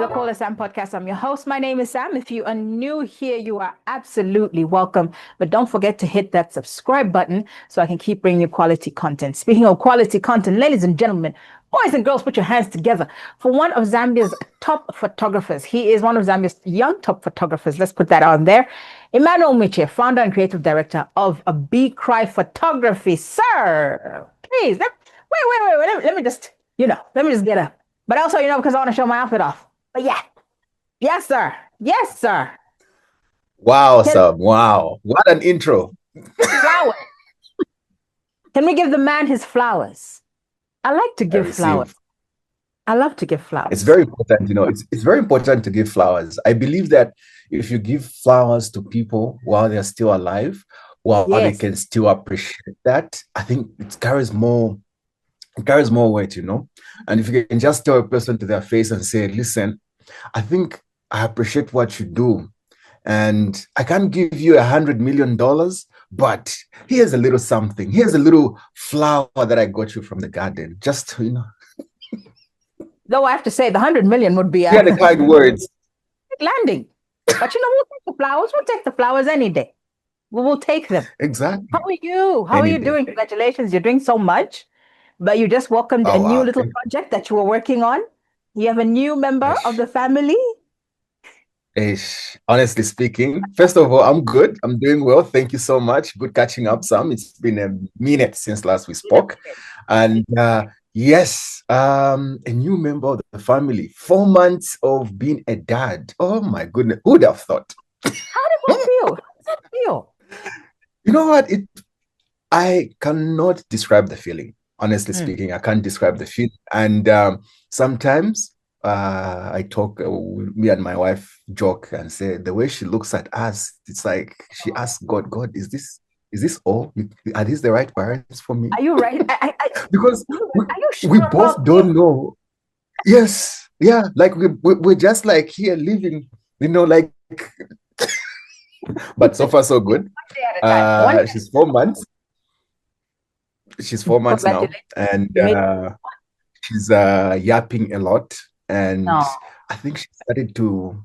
the Call a Sam podcast. I'm your host. My name is Sam. If you are new here, you are absolutely welcome. But don't forget to hit that subscribe button so I can keep bringing you quality content. Speaking of quality content, ladies and gentlemen, boys and girls, put your hands together for one of Zambia's top photographers. He is one of Zambia's young top photographers. Let's put that on there. Emmanuel Mwiche, founder and creative director of Bichri Photography. Sir, please, wait. Let me just get up. But also, because I want to show my outfit off. But yeah, yes, sir. Yes, sir. Wow, Sam. Wow. What an intro. Flowers. Can we give the man his flowers? I like to give flowers. I love to give flowers. It's very important, it's very important to give flowers. I believe that if you give flowers to people while they're still alive, while they can still appreciate that, I think it carries more weight, And if you can just tell a person to their face and say, listen, I think I appreciate what you do. And I can't give you $100 million, but here's a little something. Here's a little flower that I got you from the garden. Just, Though I have to say, the 100 million would be the kind words. Landing. But we'll take the flowers. We'll take the flowers any day. We'll take them. Exactly. How are you? How are you doing? Congratulations. You're doing so much. But you just welcomed a new little project that you were working on. You have a new member of the family. Honestly speaking, first of all, I'm good. I'm doing well. Thank you so much. Good catching up, Sam. It's been a minute since last we spoke. And yes, a new member of the family. 4 months of being a dad. Oh my goodness. Who would have thought? How did that feel? How does that feel? You know what? I cannot describe the feeling. Honestly speaking, I can't describe the feeling. And sometimes I talk, me and my wife joke and say, the way she looks at us, it's like she asks God, is this all? Are these the right parents for me? Are you right? Because we both don't know. Yes. Yeah. Like we're just like here living, like, but so far so good. She's 4 months. She's 4 months now, and she's yapping a lot. And I think she started to,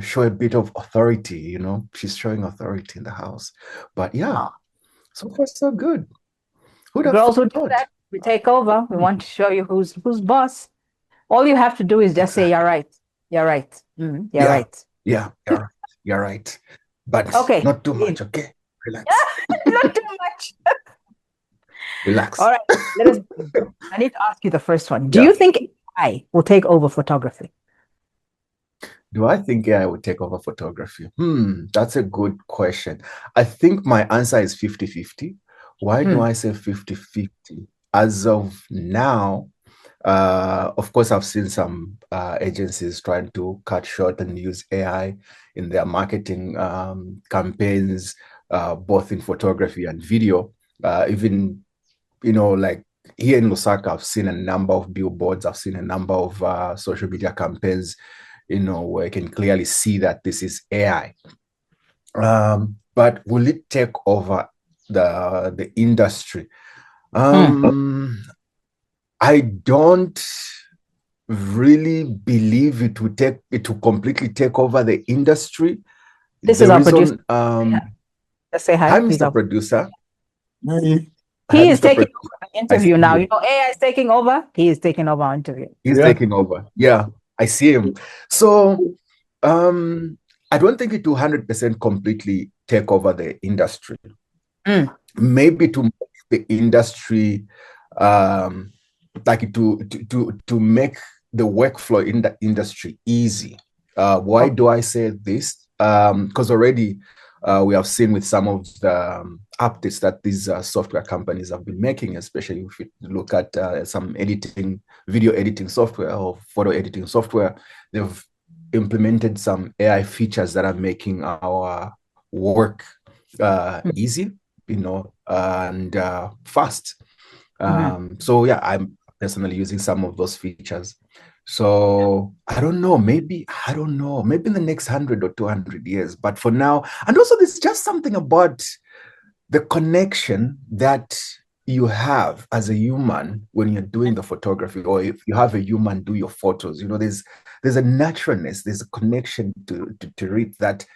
show a bit of authority. She's showing authority in the house. But yeah, so far so good. Girls who do that, we take over. We want to show you who's boss. All you have to do is just say, "You're right. You're right. You're right. Yeah, you're right." But not too much. Okay, relax. Not too much. Relax. All right. I need to ask you the first one. Do you think AI will take over photography? Do I think AI will take over photography? That's a good question. I think my answer is 50-50. Why do I say 50-50? As of now, of course, I've seen some agencies trying to cut short and use AI in their marketing campaigns, both in photography and video. Even like here in Lusaka, I've seen a number of billboards. I've seen a number of social media campaigns, where you can clearly see that this is AI. But will it take over the industry? I don't really believe it will completely take over the industry. This is our producer. Let's say hi. I'm Mr. Producer. He is taking over the interview now. AI is taking over. He is taking over our interview. He's taking over. Yeah, I see him. So I don't think it will 100% completely take over the industry. Maybe to make the industry like to make the workflow in the industry easy. Why do I say this? Because already we have seen with some of the updates that these software companies have been making, especially if you look at some video editing software or photo editing software, they've implemented some AI features that are making our work easy, and fast. So yeah, I'm personally using some of those features. So I don't know, maybe in the next 100 or 200 years, but for now, and also there's just something about the connection that you have as a human when you're doing the photography, or if you have a human do your photos, there's a naturalness, there's a connection to it that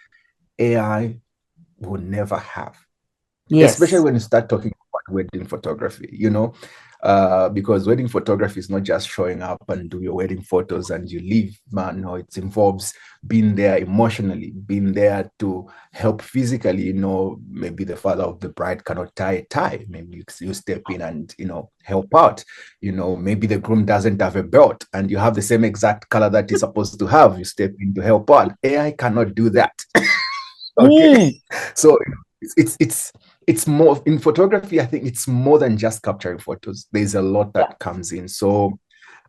AI will never have, especially Yes. when you start talking about wedding photography, because wedding photography is not just showing up and do your wedding photos and you leave, man. No, it involves being there emotionally, being there to help physically. Maybe the father of the bride cannot tie a tie. Maybe you step in and, help out. Maybe the groom doesn't have a belt and you have the same exact color that he's supposed to have. You step in to help out. AI cannot do that. Okay. So it's more in photography. I think it's more than just capturing photos. There's a lot that comes in. So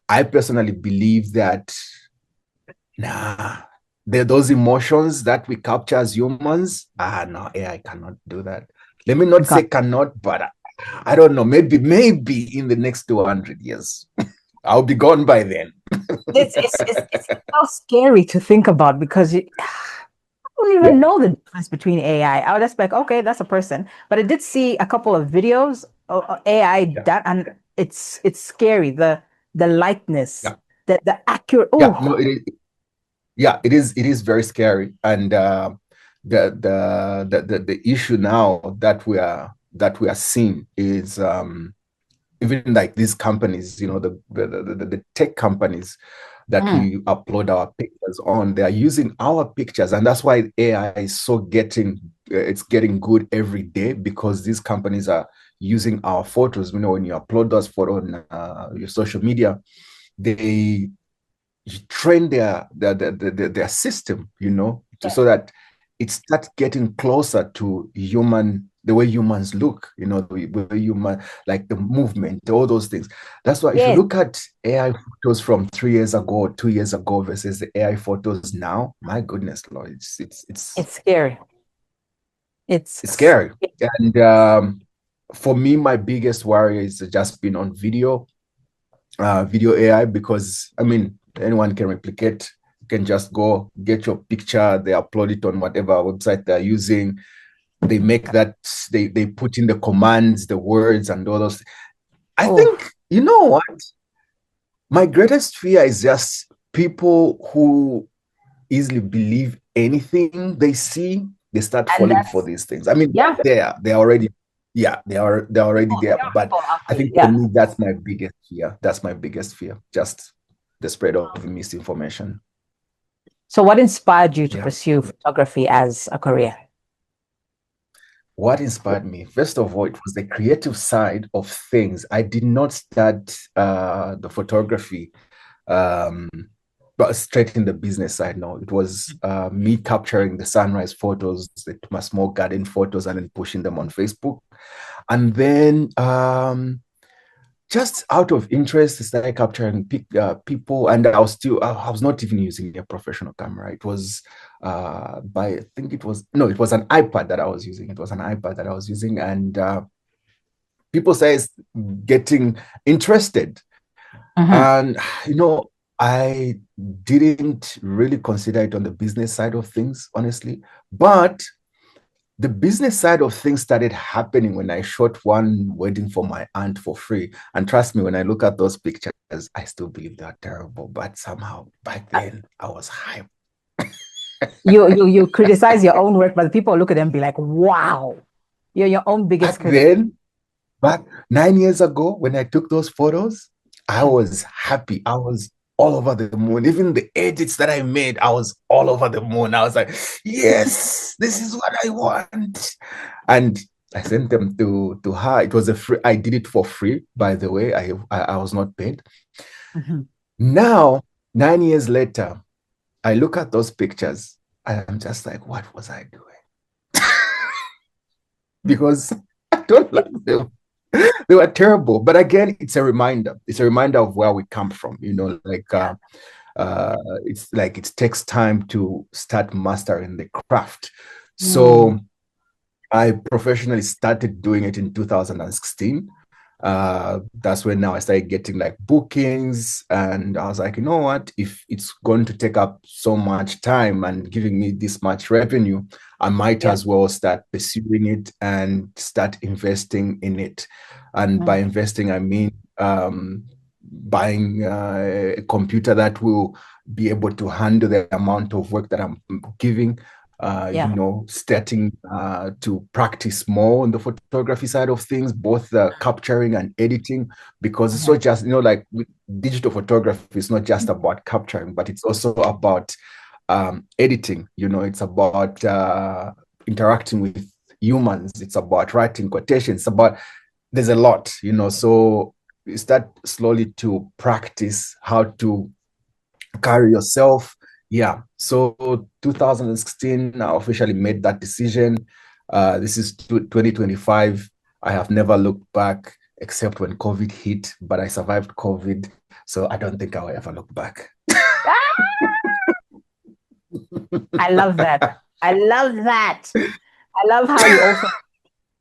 I personally believe that there are those emotions that we capture as humans. No, AI cannot do that. Let me not say cannot, but I don't know. Maybe in the next 200 years, I'll be gone by then. It's so scary to think about because I don't even know the difference between AI. I would just be like, okay, that's a person. But I did see a couple of videos of AI that, and it's scary. The likeness, the accurate. No, it is very scary. And the issue now that we are seeing is even like these companies, the tech companies that we upload our pictures on, they are using our pictures, and that's why AI is so getting good every day, because these companies are using our photos. When you upload those photos on your social media, they train their system, so that it starts getting closer to the way humans look, the way human, like the movement, all those things. That's why if you look at AI photos from 3 years ago, 2 years ago versus the AI photos now, my goodness, Lord, it's scary. It's scary. And for me, my biggest worry is just being on video AI, because anyone can replicate. You can just go get your picture, they upload it on whatever website they're using. They make that, they put in the commands, the words, and all those. I think, you know what? My greatest fear is just people who easily believe anything they see. They start falling for these things. They're already they're already there. But I think for me, that's my biggest fear. That's my biggest fear. Just the spread of misinformation. So what inspired you to pursue photography as a career? What inspired me? First of all, it was the creative side of things. I did not start the photography but straight in the business side. No, it was me capturing the sunrise photos, my small garden photos, and then pushing them on Facebook. And then just out of interest, I started capturing people, and I was not even using a professional camera. It was it was an iPad that I was using. It was an iPad that I was using, and people started getting interested. And I didn't really consider it on the business side of things, honestly, but the business side of things started happening when I shot one wedding for my aunt for free. And trust me, when I look at those pictures, I still believe they're terrible. But somehow back then I was hyped. You criticize your own work, but the people look at them and be like, wow, you're your own biggest critic. Back 9 years ago, when I took those photos, I was happy. I was all over the moon. Even the edits that I made, I was all over the moon. I was like, yes, this is what I want. And I sent them to her. It was I did it for free, by the way. I was not paid. Now, 9 years later, I look at those pictures and I'm just like, what was I doing? Because I don't like them. They were terrible. But again, it's a reminder. It's a reminder of where we come from. It's like it takes time to start mastering the craft. So I professionally started doing it in 2016. That's when now I started getting like bookings, and I was like, you know what? If it's going to take up so much time and giving me this much revenue, I might Yeah. as well start pursuing it and start investing in it. And by investing, I mean buying a computer that will be able to handle the amount of work that I'm giving. Yeah. Starting to practice more on the photography side of things, both capturing and editing, because it's not just, like with digital photography, it's not just about capturing, but it's also about editing. It's about interacting with humans. It's about writing quotations. There's a lot, so you start slowly to practice how to carry yourself. Yeah. So 2016, I officially made that decision. This is 2025. I have never looked back except when COVID hit, but I survived COVID. So I don't think I'll ever look back. I love that. I love that. I love how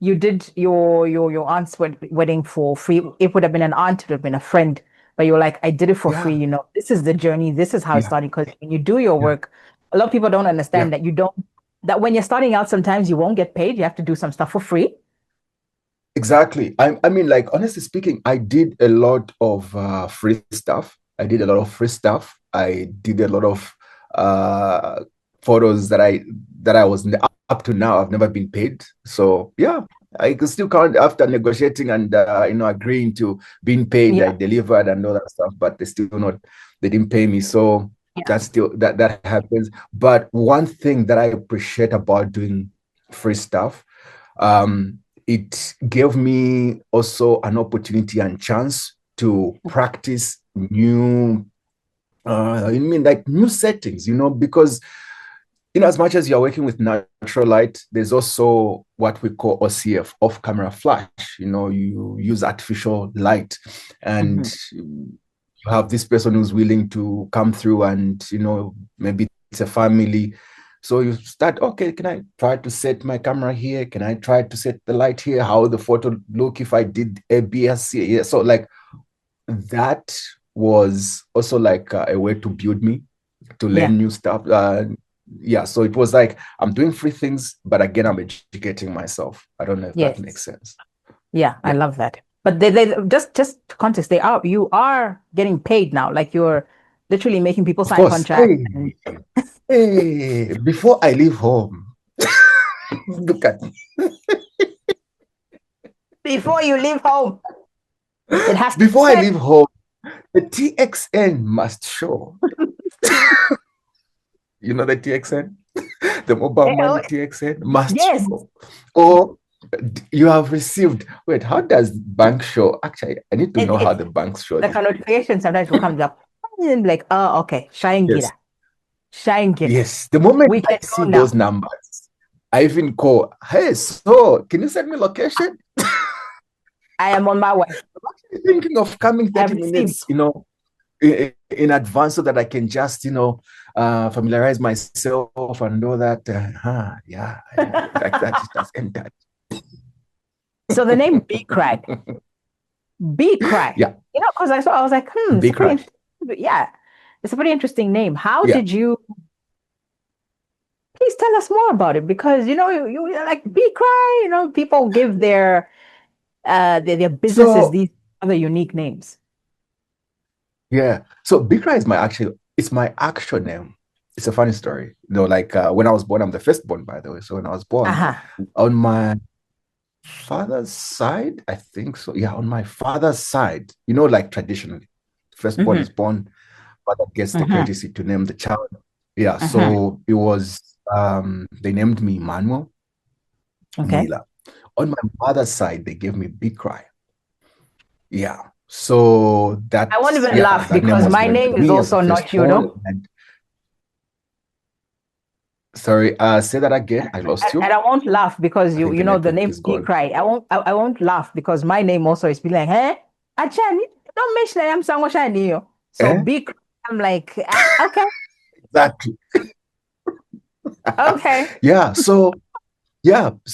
you did your aunt's wedding for free. It would have been an aunt, it would have been a friend, but you're like, I did it for free. Yeah. This is the journey. This is how it's Yeah. starting. Because when you do your Yeah. work, a lot of people don't Yeah. understand that when you're starting out, sometimes you won't get paid. You have to do some stuff for free. Exactly. I mean, like, honestly speaking, I did a lot of free stuff. I did a lot of free stuff. I did a lot of uh, photos that I was up to now. I've never been paid. So yeah, I could still count after negotiating and agreeing to being paid. I Yeah. delivered and all that stuff, but they didn't pay me. So Yeah. that's still that happens. But one thing that I appreciate about doing free stuff, um, it gave me also an opportunity and chance to practice new settings, because as much as you're working with natural light, there's also what we call OCF, off camera flash. You use artificial light, and Mhm. you have this person who's willing to come through, and maybe it's a family. So you start, okay, can I try to set my camera here? Can I try to set the light here? How would the photo look if I did ABS here? Yeah. So like that was also like a way to build me, to Yeah. learn new stuff. Yeah, so it was like I'm doing free things, but again, I'm educating myself. I don't know if that makes Yes. sense. Yeah, I Yeah, love that. But they just context, you are getting paid now. Like you're literally making people of sign course. contracts and Hey, before I leave home, look at me. before you leave home, it has to be Before I said. leave home, the TXN must show. You know the TXN? The mobile money Oh, TXN must yes, show. Or you have received. Wait, how does bank show? Actually, I need to know how it the banks show like this. a notification sometimes will come up and be like, oh, okay, Shine Yes. Gita, Shine Gita. Yes. The moment We I can see go those now. numbers, I even call, hey, so can you send me location? I am on my way. I'm actually thinking of coming I have 30 received. minutes, in advance so that I can just, familiarize myself and know that, yeah, like that, it has entered. So the name B Cry, B Cry. Yeah, Because I was like, it's a big pretty cry. interesting, yeah, it's a pretty interesting name. How Yeah. did you? Please tell us more about it because you like Be Cry. People give their businesses So, these other unique names. yeah. So Bichri it's my actual name. It's a funny story. Like when I was born, I'm the firstborn, by the way. So when I was born, Uh-huh. on my father's side, I think so. Yeah, on my father's side, like traditionally, firstborn Mm-hmm. is born, father gets the Mm-hmm. courtesy to name the child. Yeah, Mm-hmm. so it was they named me Emmanuel Okay. Mwila. On my mother's side, they gave me Bichri. Yeah. So I won't even laugh that name because was my given to name is me as the also not you, firstborn. know. And sorry, say that again. I lost And you. I won't laugh because I you think you the know the network name is Be gone. Cry. I won't laugh because my name also is be like, hey, Achan, don't mention I am someone shiny. So Eh? Be Cry, I'm like, okay, Exactly. okay. Yeah. So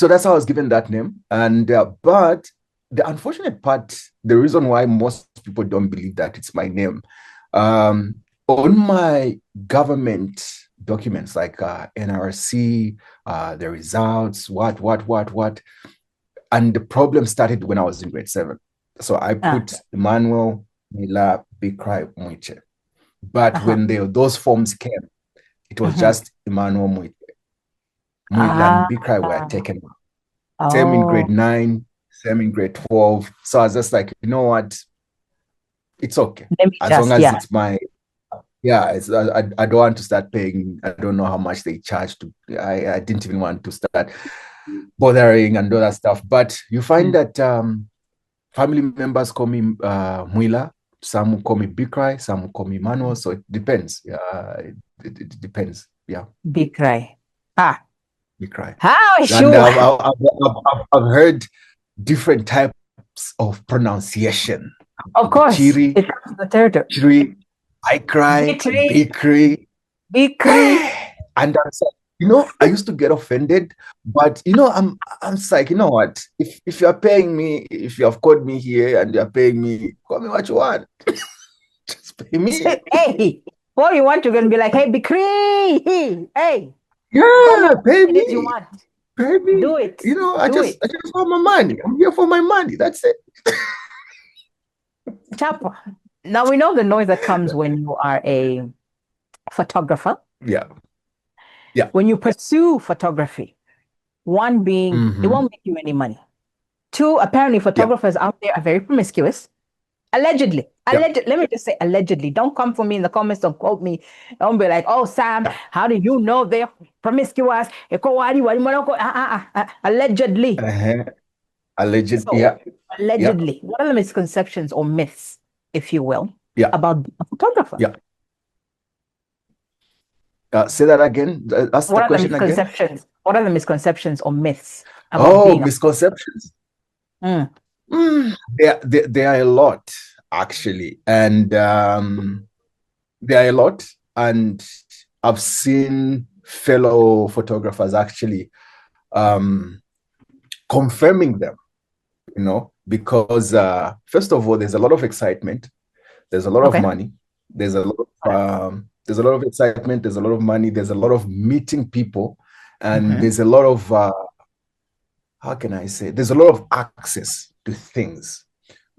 that's how I was given that name. And but the unfortunate part, the reason why most people don't believe that it's my name, on my government documents like NRC, the results, what, and the problem started when I was in grade 7. So I put Emmanuel, Mila, Bichri, Mwiche. But when those forms came, it was just Emmanuel, Mwiche. Mila and Bichri were taken out. Same in grade 9, same in grade 12. So I was just like, you know what? It's okay. As long as it's my, I don't want to start paying. I don't know how much they charge to. I didn't even want to start bothering and all that stuff. But you find that family members call me Mwila, some call me Bichri, some call me Emmanuel. So it depends. It depends. Yeah. Bichri. Bichri. How sure? I've heard different types of pronunciation. Of course. Bichri, it comes to the territory. Bichri, I cry, Bichri. And I'm like, you know, I used to get offended, but you know, I'm like, you know what? If you're paying me, if you have called me here and you're paying me, call me what you want. Just pay me. Hey, what you want, you're gonna be like, hey, Bichri, hey. Yeah, pay me. You want. Pay me. Do it. You know, I just want my money. I'm here for my money. That's it. Chapa. Now we know the noise that comes when you are a photographer. Yeah. When you pursue photography, one being it won't make you any money. 2, apparently photographers out there are very promiscuous. Allegedly. Let me just say allegedly. Don't come for me in the comments, don't quote me. Don't be like, oh Sam, how do you know they're promiscuous? Allegedly. Allegedly. Allegedly. What are the misconceptions or myths, if you will, about a photographer? Say that again. Ask the question again. What are the misconceptions or myths about being misconceptions? There are a lot, actually. And there are a lot. And I've seen fellow photographers actually confirming them, you know, because first of all, there's a lot of excitement. There's a lot of money. There's a lot of there's a lot of excitement, there's a lot of money, there's a lot of meeting people, and there's a lot of how can I say, there's a lot of access to things.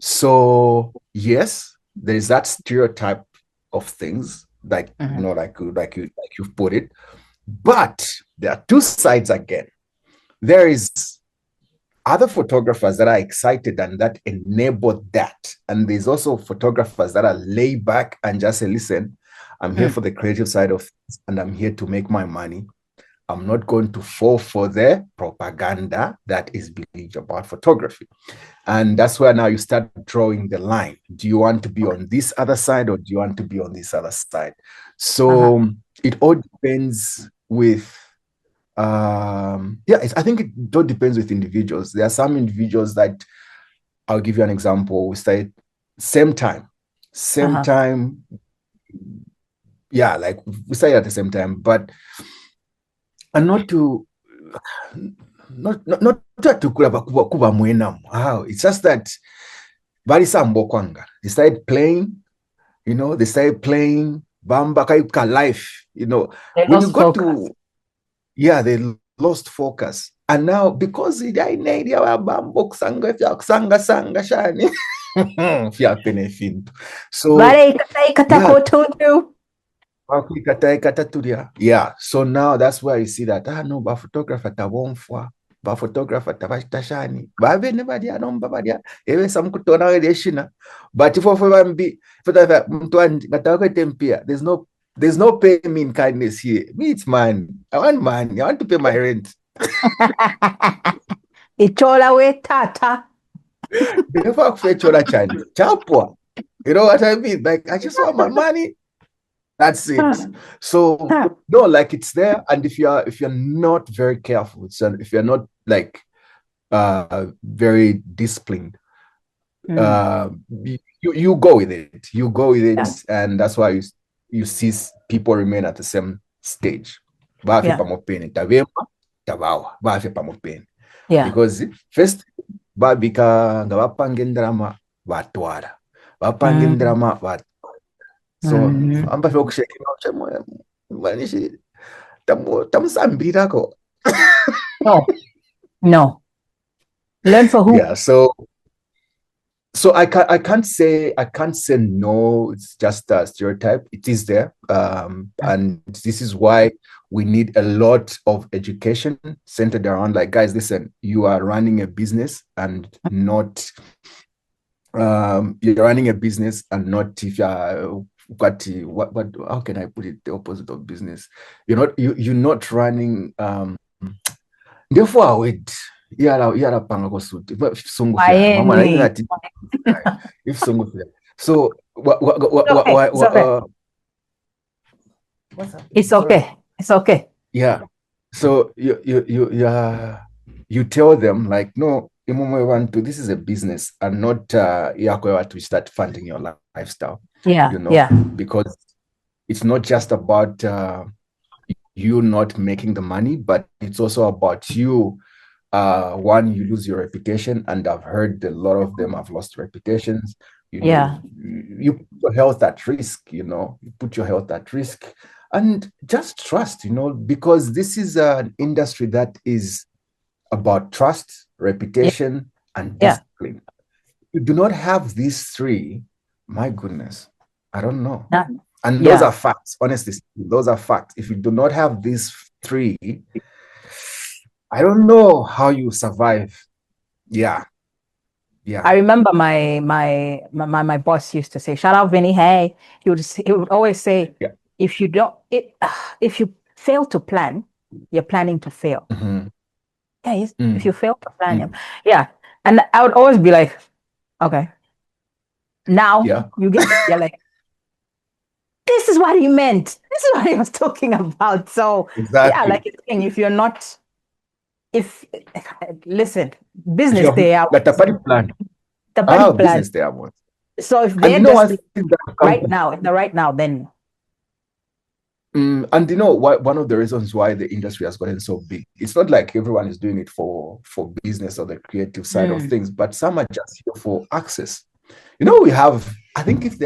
So yes, there's that stereotype of things, like you know, like you've put it. But there are two sides again. There is other photographers that are excited and that enable that. And there's also photographers that are laid back and just say, listen, I'm here for the creative side of things and I'm here to make my money. I'm not going to fall for the propaganda that is believed about photography. And that's where now you start drawing the line. Do you want to be on this other side or do you want to be on this other side? So it all depends with, I think it all depends with individuals. There are some individuals that, I'll give you an example. We started same time. Yeah, like we started at the same time, but and not to kuba mwena. Wow, it's just that bali sambo kwanga. They started playing, you know, bamba kaipka life, you know. When you got to they lost focus. And now because they need ya bambo kusanga shani. So so now that's where you see that no ba photographer tabonfwa ba photographer tabashitashani ba bene badia nomba badia ewe samkutona wedeshina but if mtu ngataka tempia, there's no pay me in kindness here. Me, it's man. I want money. I want to pay my rent. Ichola we tata. You know what I mean? Like, I just want my money. That's it. So no, like it's there. And if you're not very careful, so if you're not like very disciplined, you go with it. You go with it, and that's why you see people remain at the same stage. Because first, babika nga bapanga endrama batwala bapanga endrama so ambafe okushekera manishi tamusambirako. No. Learn for who? Yeah, so I can't say no. It's just a stereotype. It is there, and this is why we need a lot of education centered around, like, guys, listen, you are running a business and not you're running a business and not if you're what how can I put it, the opposite of business? You're not running therefore I would panga kosuti sungu if sungu so it's okay. It's okay. Yeah, so you tell them, like, no, this is a business and not to start funding your lifestyle. Because it's not just about you not making the money, but it's also about you. One, you lose your reputation, and I've heard a lot of them have lost reputations. You put your health at risk. You put your health at risk, and just trust. Because this is an industry that is about trust, reputation, and discipline. You do not have these three, my goodness, I don't know. And those are facts. Honestly, those are facts. If you do not have these three, I don't know how you survive. Yeah. I remember my boss used to say, "Shout out, Vinny." Hey, he would always say, if you fail to plan, you're planning to fail. If you fail to plan, and I would always be like, okay, now you're like, this is what he meant. This is what he was talking about. So like it's saying, if you're not, listen, business day out. The plan. Business day out. So if they're just right now, then. And one of the reasons why the industry has gotten so big, it's not like everyone is doing it for business or the creative side of things, but some are just here for access. We have, I think if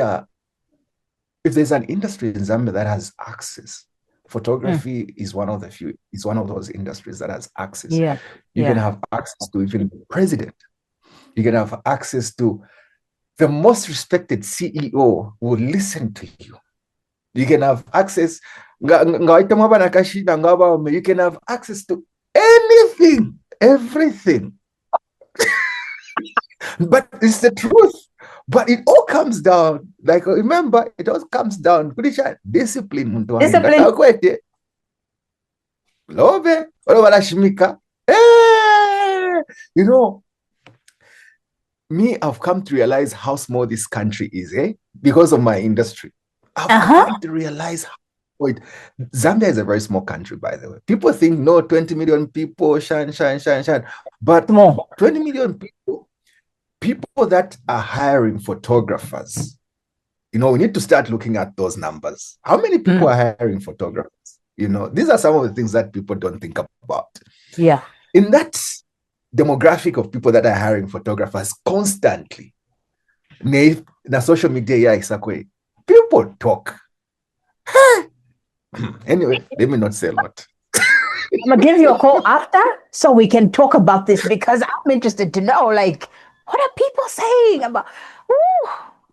there's an industry in Zambia that has access, photography is one of those industries that has access. You can have access to even the president. You can have access to the most respected CEO who will listen to you. You can have access. You can have access to anything, everything. But it's the truth. But it all comes down, like, remember, it all comes down to discipline. Me, I've come to realize how small this country is, because of my industry. I've come to realize Zambia is a very small country, by the way. People think, no, 20 million people, shine. But 20 million people that are hiring photographers, we need to start looking at those numbers. How many people are hiring photographers? These are some of the things that people don't think about. In that demographic of people that are hiring photographers constantly, na social media, people talk. Anyway, let me not say a lot. I'm gonna give you a call after so we can talk about this, because I'm interested to know, like, what are people saying about?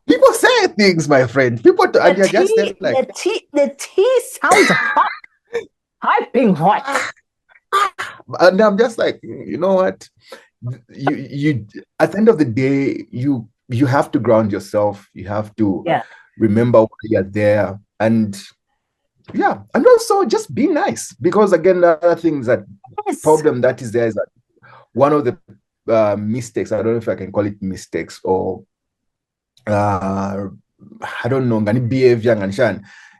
People say things, my friend. People and you're just like the tea sounds hot. Piping hot. And I'm just like, you know what? You at the end of the day, you have to ground yourself. You have to remember why you're there, and also just be nice. Because again, the other things problem that is there is that one of the mistakes, I don't know if I can call it mistakes, or I don't know, behavior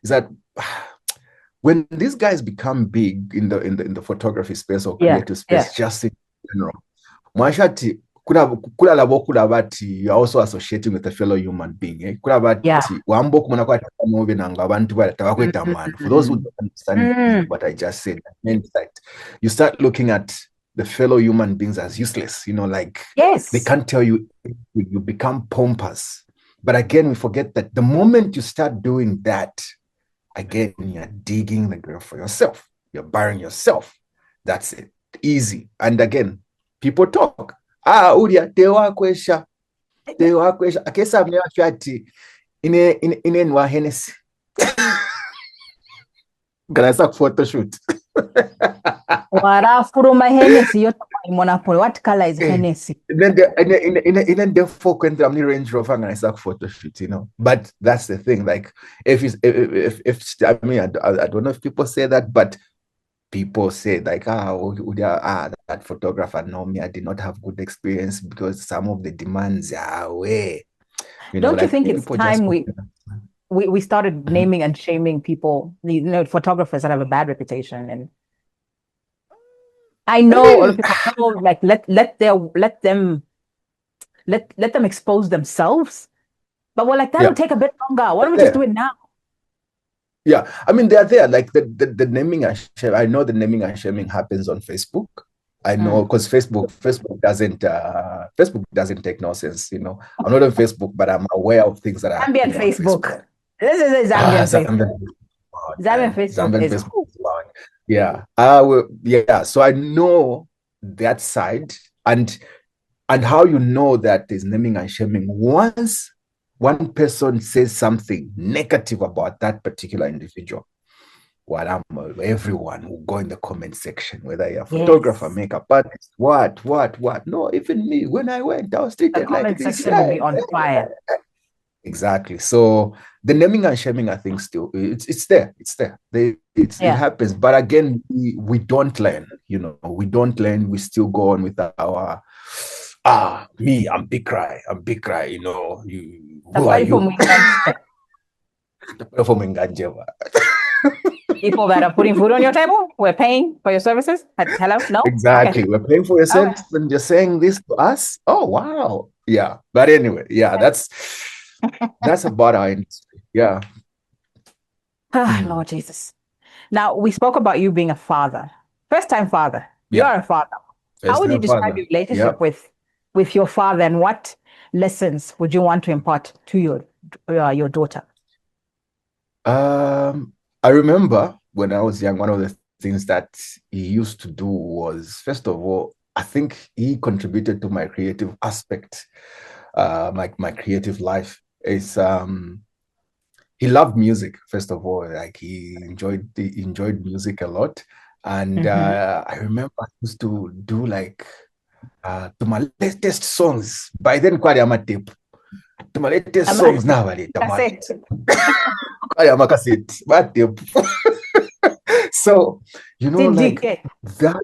is that when these guys become big in the photography space or creative space, just in general, you're also associating with a fellow human being. For those who don't understand what I just said, means that you start looking at the fellow human beings as useless, like they Yes. can't tell you, you become pompous. But again, we forget that the moment you start doing that, again, you're digging the grave for yourself. You're burying yourself. That's it. Easy. And again, people talk. Udia, tewakwesha. Akesa mnewachati. Ine nwa Hennessy. Ganasa photo shoot. Warafuruma Hennessy, monopoly. What color is Hennessy? Then the folk went to Range Rover and I saw photo shoot, But that's the thing. Like, if I mean, I don't know if people say that, but people say like, that photographer, no, me, I did not have good experience because some of the demands are way. Don't you think it's time we started naming and shaming people, photographers that have a bad reputation? And I know a lot of people know, like, let them expose themselves. But we're like, that'll take a bit longer. Why don't we just do it now? Yeah, I mean, they're there. Like the naming and shaming. I know the naming and shaming happens on Facebook. I know because Facebook doesn't take nonsense. I'm not on Facebook, but I'm aware of things that are Zambian Facebook. This is a Zambian Facebook. Zambian Facebook is loud. Yeah. Yeah. So I know that side and how you know that there's naming and shaming. Once one person says something negative about that particular individual, everyone will go in the comment section, whether you're a photographer, makeup artist, what. No, even me, when I went, I was treated like this. The comment section will be on fire. Exactly. So the naming and shaming, I think, still it's there. It happens. But again, we don't learn. We don't learn. We still go on with our me. I'm Bichri. Who are you? People that are putting food on your table, we're paying for your services. Hello? No? Exactly. Okay. We're paying for your services and you're saying this to us? Oh, wow. Yeah. But anyway, yeah, that's about our industry. Yeah. Lord Jesus. Now, we spoke about you being a father. First-time father. You are a father. How would you describe your relationship with your father, and what lessons would you want to impart to your daughter? I remember when I was young, one of the things that he used to do was, first of all, I think he contributed to my creative aspect, my creative life. Is he loved music, first of all. Like he enjoyed music a lot. And I remember I used to do like to my latest songs. By then, quite a tape. To my latest songs now, so like that,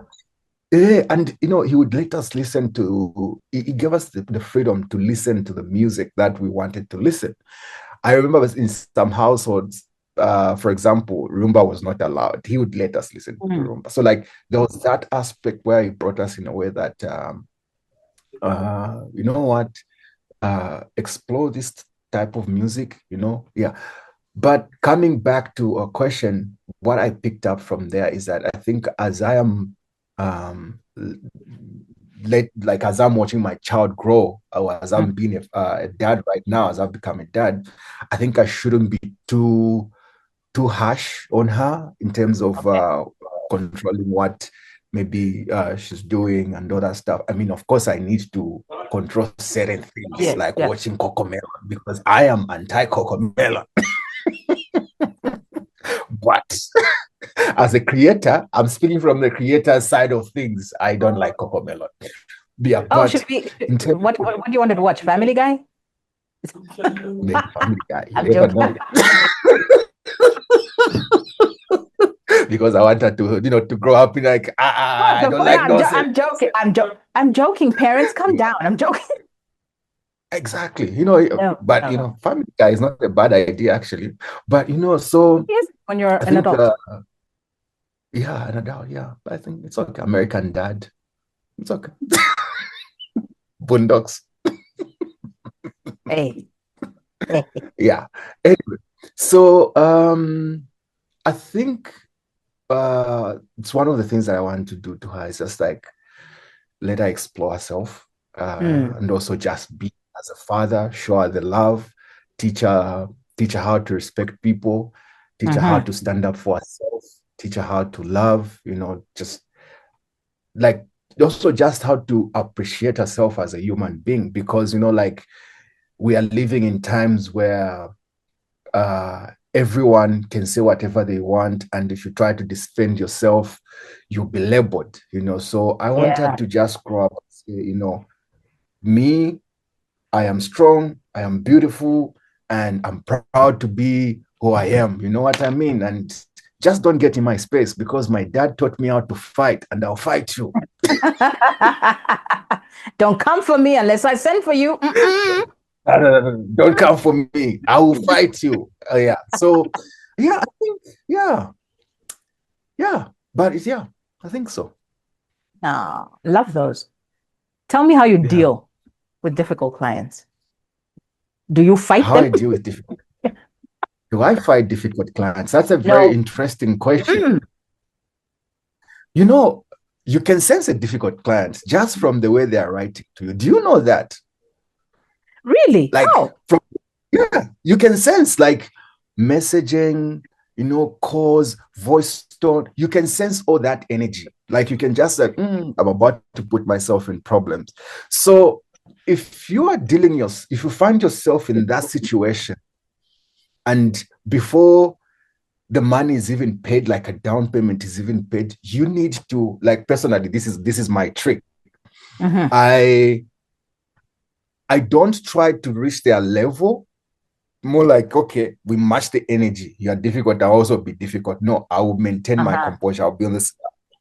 and he would let us listen to. He gave us the freedom to listen to the music that we wanted to listen. I remember in some households, for example, Rumba was not allowed. He would let us listen to Rumba. So like there was that aspect where he brought us in a way that, explore this type of music, yeah. But coming back to a question, what I picked up from there is that I think as I am as I'm watching my child grow, or as I'm being a dad right now, as I've become a dad, I think I shouldn't be too harsh on her in terms of controlling what maybe she's doing and all that stuff. I mean, of course, I need to control certain things, watching Cocomelon, because I am anti-Cocomelon. But as a creator, I'm speaking from the creator side of things. I don't like Cocomelon. Yeah, what do you want to watch? Family Guy? Family Guy. I'm joking. Because I want her to, to grow up in like, I don't like nonsense. I'm joking. Parents, come down. I'm joking. Exactly. Family Guy is not a bad idea actually. But so yes, when you're an adult. An adult, yeah. But I think it's okay. American Dad. It's okay. Boondocks. Hey. Yeah. Anyway, so I think it's one of the things that I want to do to her is just like let her explore herself, Mm. and also just be as a father, show her the love, teach her, teach her how to respect people, teach her how Mm-hmm. to stand up for herself, teach her how to love, just like also just how to appreciate herself as a human being, because like we are living in times where everyone can say whatever they want, and if you try to defend yourself, you'll be labeled. So I wanted Yeah. to just grow up and say, me, I am strong, I am beautiful, and I'm proud to be who I am. You know what I mean? And just don't get in my space, because my dad taught me how to fight, and I'll fight you. Don't come for me unless I send for you. Mm-mm. Don't come for me. I will fight you. Yeah. So, yeah, I think, yeah. But yeah, I think so. Ah, love those. Tell me how you Yeah. deal with difficult clients. Do you fight How them? I deal with difficult. Do I fight difficult clients? That's a very No. interesting question. Mm, You know, you can sense a difficult client just from the way they are writing to you. Do you know that? really? Like, How? from yeah, you can sense like messaging, calls, voice tone. You can sense all that energy. Like you can just like, I'm about to put myself in problems. So if you are if you find yourself in that situation, and before the money is even paid, like a down payment is even paid, you need to, like, personally, this is my trick. Mm-hmm. I don't try to reach their level. More like, okay, we match the energy. You are difficult, I'll also be difficult. No, I will maintain my Uh-huh. composure. I'll be on this.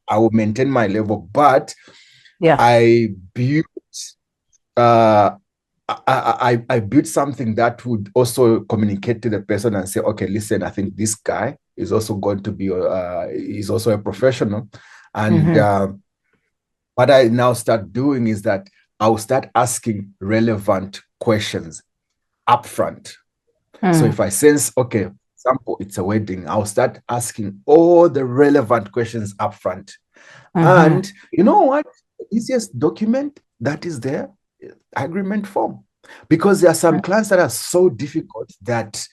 I will maintain my level, but Yeah. I built uh I built something that would also communicate to the person and say, okay, listen, I think this guy is also going to be is also a professional. And Mm-hmm. what I now start doing is that I'll start asking relevant questions upfront. So Mm. if I sense, okay, for example, it's a wedding, I'll start asking all the relevant questions upfront. Mm-hmm. And you know what? The easiest document that is there, agreement form. Because there are some clients that are so difficult that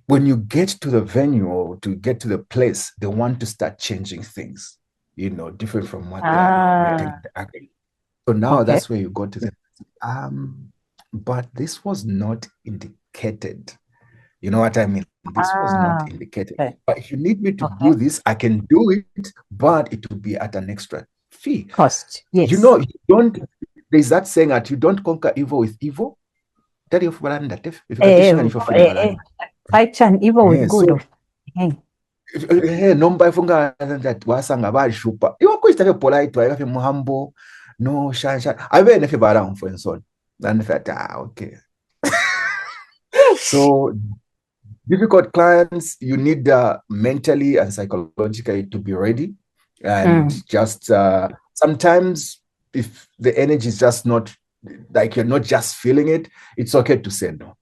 when you get to the venue or to get to the place, they want to start changing things, different from what they had written in Ah, the agreement. So now okay. that's where you go to them. But this was not indicated. You know what I mean? This was not Ah, indicated. okay. But if you need me to Okay. do this, I can do it, but it will be at an extra fee. Cost. You Yes. know, you don't, there's that saying that you don't conquer evil with evil. Tell you for that, if you got Eh, to if eh, eh. Fight Chan evil with yeah, good. so Eh. nomba ifunga that wasanga bashupa. You are quite polite, I have humble, no shan. I bet if you barang for son. Then if okay. Yeesh. So difficult clients, you need mentally and psychologically to be ready. And Mm. just sometimes, if the energy is just not like you're not just feeling it, it's okay to say no.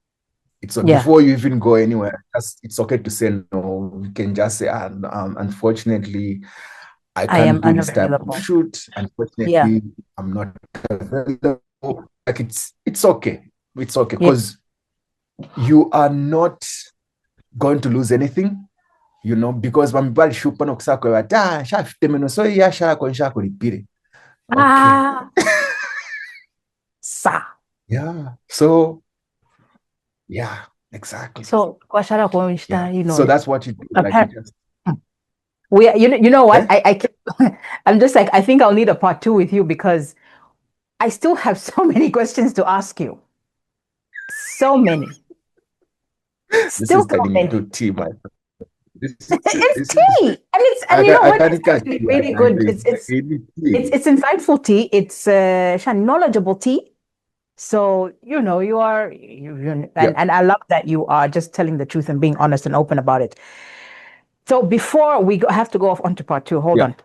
It's Yeah. before you even go anywhere, it's okay to say no. You can just say, unfortunately, I I am can't do this type of unavailable. shoot. Yeah. Unfortunately, I'm not available. Like it's okay. It's okay Yeah. because you are not going to lose anything, because bamibali shupa nokusako bati nshafite meno so yashako nshakulipire. Okay. Ah, sa. Yeah. So yeah, exactly. So, kwashara kwa Yeah. ishta, So that's what you do. Like you apparent. just You know what? eh? I'm just like, I think I'll need a part two with you because I still have so many questions to ask you. So many. This Still is so turning many. into tea, my friend. This is It's this is tea. And you know I what? can't It's catch actually tea. really good. Really tea. It's insightful tea. It's knowledgeable tea. So, Yeah. and I love that you are just telling the truth and being honest and open about it. So before have to go off onto part two, hold Yeah. on.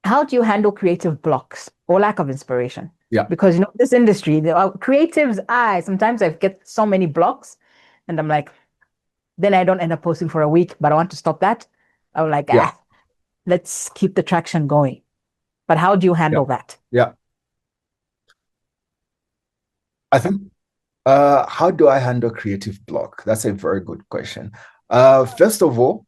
How do you handle creative blocks or lack of inspiration? Yeah. Because this industry, the creatives, sometimes I get so many blocks, and I'm like, then I don't end up posting for a week, but I want to stop that. I'm like, Yeah. let's keep the traction going. But how do you Yeah. handle that? Yeah. I think how do I handle creative block? That's a very good question. First of all,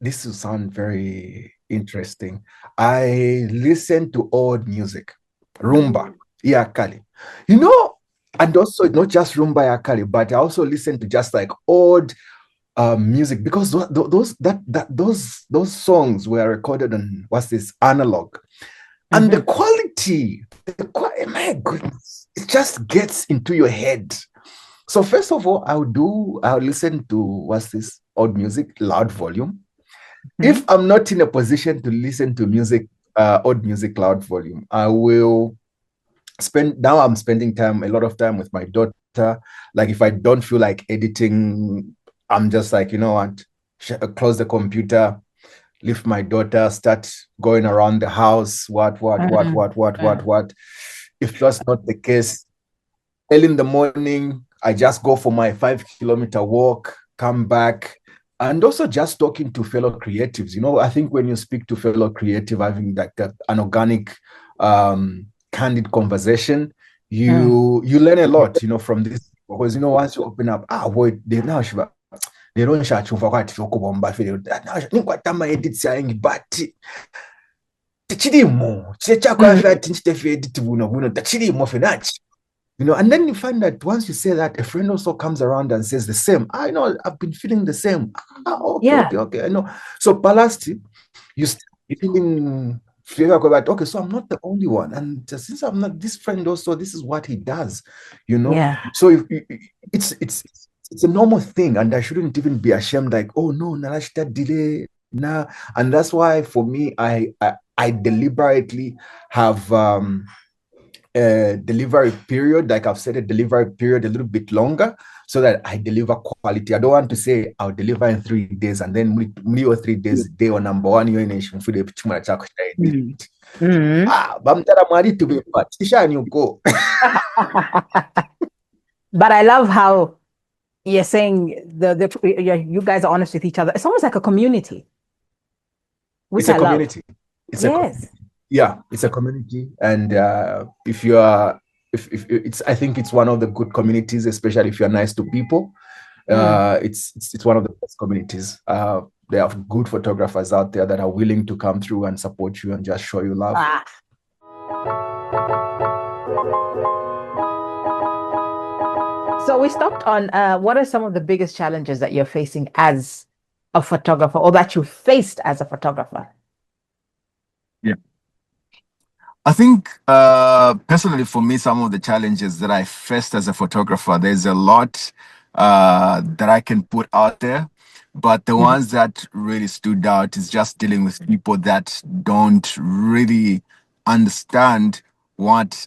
this will sound very interesting. I listen to old music, rumba, iakali. You know, and also not just rumba iakali, but I also listen to just like old music because those songs were recorded on what's this analog, and the Mm-hmm. quality, my goodness, it just gets into your head. So first of all, I'll listen to what's this old music, loud volume. If Mm-hmm. I'm not in a position to listen to music, old music, loud volume, I will spend. Now I'm spending time, a lot of time with my daughter. Like if I don't feel like editing, I'm just like, you know what, close the computer, leave my daughter, start going around the house. What. If that's not the case, early in the morning, I just go for my 5 kilometer walk, come back, and also just talking to fellow creatives. You know, I think when you speak to fellow creative, having like an organic, candid conversation, Mm. you learn a lot. You know, from this because you know once you open up, wait, they now they don't shut you for quite few kubomba feel that now nikwa tama edit saying but tichirimo chichakwa Mm. fya tinchite edit buno tachirimo fenachi. You know, and then you find that once you say that, a friend also comes around and says the same. I know I've been feeling the same. Yeah. Okay. I know. So Palasti, you start feeling feel about okay, so I'm not the only one. And since I'm not this friend also, this is what he does, you know. Yeah. So it's a normal thing, and I shouldn't even be ashamed, like, oh no, Narashita delay. Nah. And that's why for me, I deliberately have delivery period, like I've set a delivery period a little bit longer so that I deliver quality. I don't want to say I'll deliver in 3 days and then me or 3 days day or number one you're in nation for the chuma chako Mm. Mm. bamtara mwari to be but isha you go. But I love how you're saying you guys are honest with each other. It's almost like a community, which It's a I love. community. It's a Yes. yeah, it's a community, and if you are if it's I think it's one of the good communities, especially if you're nice to people. Mm. It's one of the best communities. There are good photographers out there that are willing to come through and support you and just show you love. Ah. So we stopped on what are some of the biggest challenges that you're facing as a photographer or that you faced as a photographer? Yeah. I think personally for me, some of the challenges that I faced as a photographer, there's a lot that I can put out there. But the Mhm. ones that really stood out is just dealing with people that don't really understand what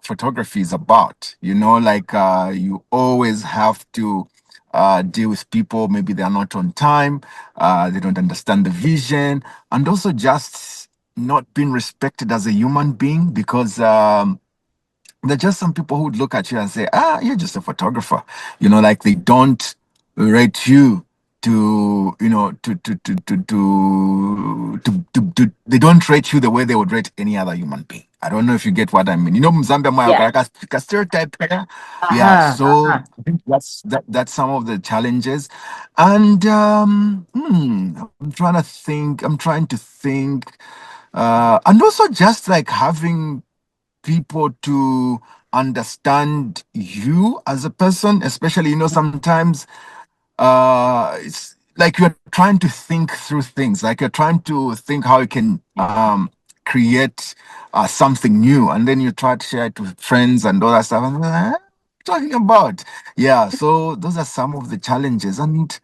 photography is about. You know, like you always have to deal with people, maybe they're not on time, they don't understand the vision, and also just not being respected as a human being because there are just some people who would look at you and say, you're just a photographer. You know, like they don't rate you to, you know, they don't rate you the way they would rate any other human being. I don't know if you get what I mean. You know, Zambia, Yeah. like a stereotype. Yeah, Uh-huh. so Uh-huh. I think that's some of the challenges. And I'm trying to think. And also just like having people to understand you as a person, especially, you know, sometimes it's like you're trying to think through things, like you're trying to think how you can create something new, and then you try to share it with friends and all that stuff. And talking about, yeah, so those are some of the challenges. And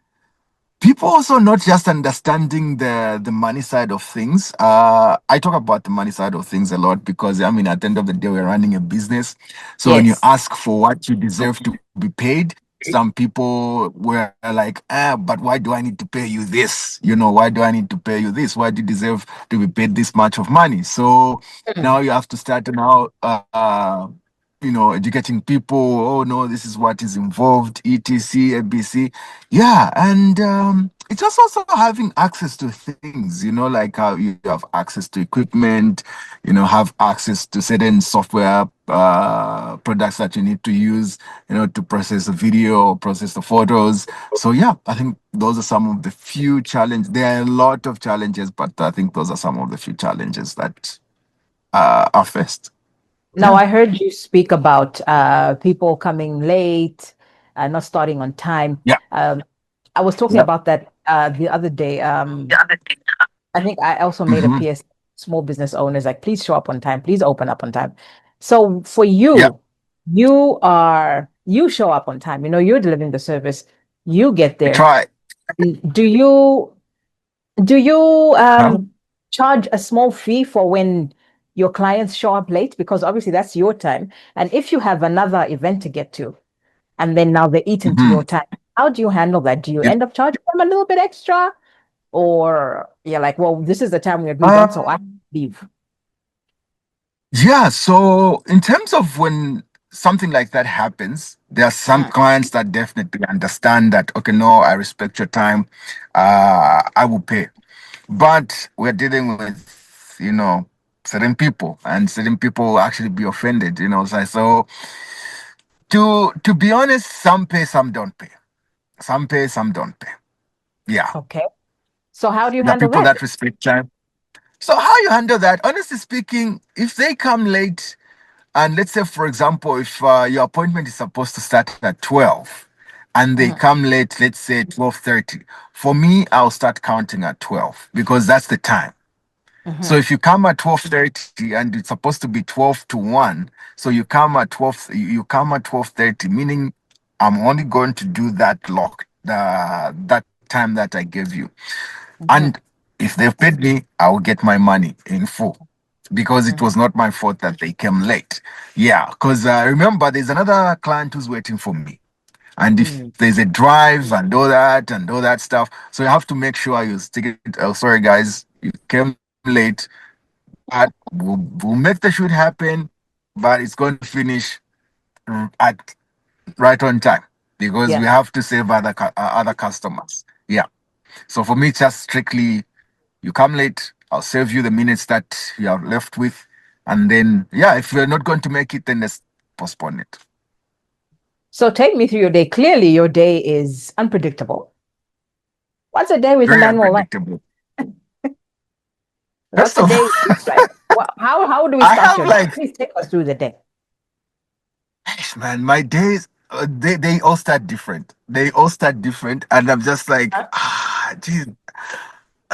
people also not just understanding the money side of things. I talk about the money side of things a lot because I mean at the end of the day we're running a business. So when you Yes. ask for what you deserve to be paid, some people were like, but why do I need to pay you this? You know, why do I need to pay you this? Why do you deserve to be paid this much of money? So Mm. now you have to start now you know, educating people. Oh no, this is what is involved, etc, abc. Yeah, and it's just also having access to things, like how you have access to equipment, have access to certain software products that you need to use, to process the video, process the photos. So yeah, I think those are some of the few challenges. There are a lot of challenges, but I think those are some of the few challenges that are faced. Now, Yeah. I heard you speak about people coming late, not starting on time. Yeah. I was talking Yeah. about that the other day. I think I also made a Hmm. PS, small business owners, like, please show up on time, please open up on time. So for Yeah. you, you show up on time, you're delivering the service, you get We there. try. Do you do you Huh? charge a small fee for when your clients show up late? Because obviously that's your time. And if you have another event to get to, and then now they eat into Hmm. your time, how do you handle that? Do you Yeah. end up charging them a little bit extra? Or you're like, well, this is the time we agreed on, so I Um, leave. Yeah, so in terms of when something like that happens, there are some Mm, clients that definitely understand that, okay, no, I respect your time, I will pay. But we're dealing with, certain people, and certain people will actually be offended, So to be honest, some pay, some don't pay. Some pay, some don't pay. Yeah. okay. So how do you There are handle people that? that respect time. So how you handle that? Honestly speaking, if they come late, and let's say, for example, if your appointment is supposed to start at 12 and they Mhm, come late, let's say 12:30, for me, I'll start counting at 12 because that's the time. So mhm, if you come at 12:30 and it's supposed to be 12 to 1, so you come at 12, you come at 12:30, meaning I'm only going to do that time that I gave you. And mhm, if they've paid me, I will get my money in full because it mhm, was not my fault that they came late. Yeah, because remember, there's another client who's waiting for me. And if mm. there's a drive and all that stuff, so you have to make sure you stick it. Oh, sorry, guys, you came late, but we'll make the shoot happen, but it's going to finish at right on time because we Yeah. have to save other customers. Yeah. So for me, it's just strictly you come late, I'll save you the minutes that you are left with. And then, yeah, if you're not going to make it, then let's postpone it. So take me through your day. Clearly, your day is unpredictable. What's a day with Very Emmanuel like? unpredictable. What's First a of day all, look like? How do we I start have your day? like, Please take us through the day. gosh, man, my days, they all start different. They all start different. And I'm just like, Huh? geez.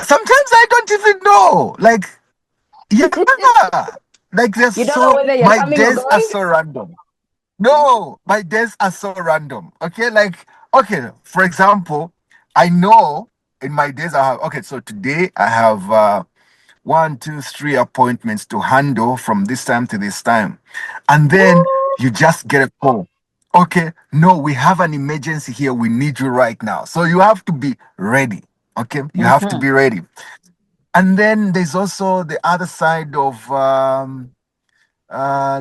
Sometimes I don't even know. Like, yeah, like You don't know whether you're my coming or days are going? so random. No, my days are so random. Okay, like okay, for example, I know in my days I have okay, so today I have one, two, three appointments to handle from this time to this time. And then Woo! you just get a call. Okay, no, we have an emergency here. We need you right now. So you have to be ready. Okay, you have to Mhm. be ready. And then there's also the other side of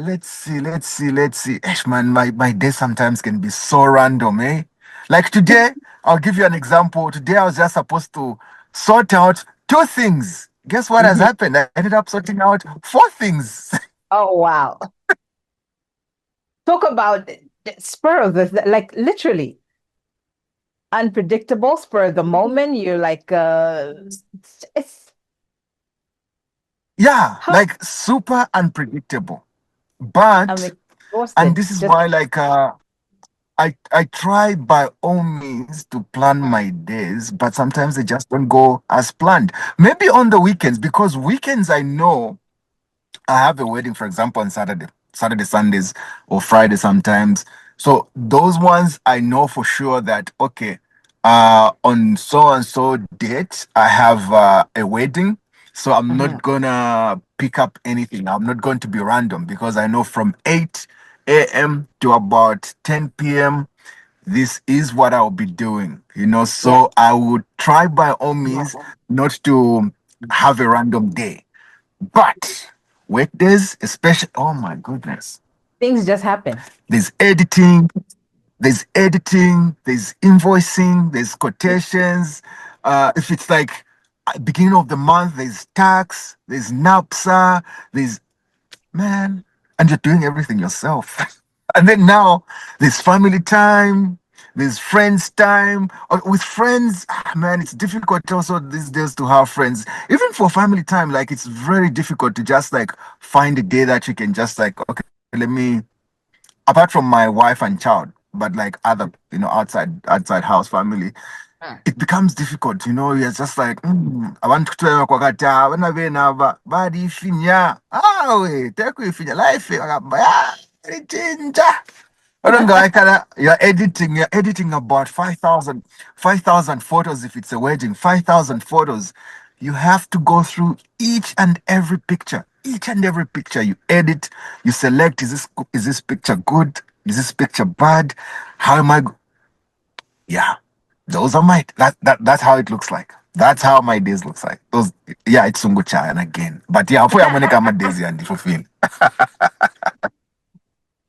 let's see. Esh, man, my day sometimes can be so random, eh? Like today, I'll give you an example. Today, I was just supposed to sort out two things. Guess what has Mhm. happened? I ended up sorting out four things. Oh, wow. Talk about the spur of like, literally unpredictable, spur of the moment. You're like, it's Yeah, how like super unpredictable. I'm But and exhausted. this is Just why like I try by all means to plan my days, but sometimes they just don't go as planned. Maybe on the weekends, because weekends I know I have a wedding, for example, on Saturday, Sundays, or Friday sometimes. So those ones I know for sure that okay, on so and so date I have a wedding. So I'm Mhm. not gonna pick up anything. I'm not going to be random because I know from 8 a.m. to about 10 p.m. this is what I'll be doing. Yeah. So I would try by all means not to have a random day. But weekdays, especially, oh my goodness, Things just happen. there's editing, there's invoicing, there's quotations. If it's like beginning of the month, there's tax, there's NAPSA, there's man, and you're doing everything yourself. And then now there's family time, there's friends time. With friends, man, it's difficult also these days to have friends. Even for family time, like it's very difficult to just like find a day that you can just like, okay, let me, apart from my wife and child, but like other, outside house family, it becomes difficult, you're just like, abantu kuthiwa kwakata vanavena varifinya awe tekuifinya life akaba ichinja. You're editing about 5,000 photos. If it's a wedding, 5,000 photos. You have to go through each and every picture. Each and every picture you edit, you select, is this picture good? Is this picture bad? How am I Yeah, those are that's how it looks like. That's how my days looks like. Those, yeah, it's Sungucha and again. But yeah, for my days and fulfill.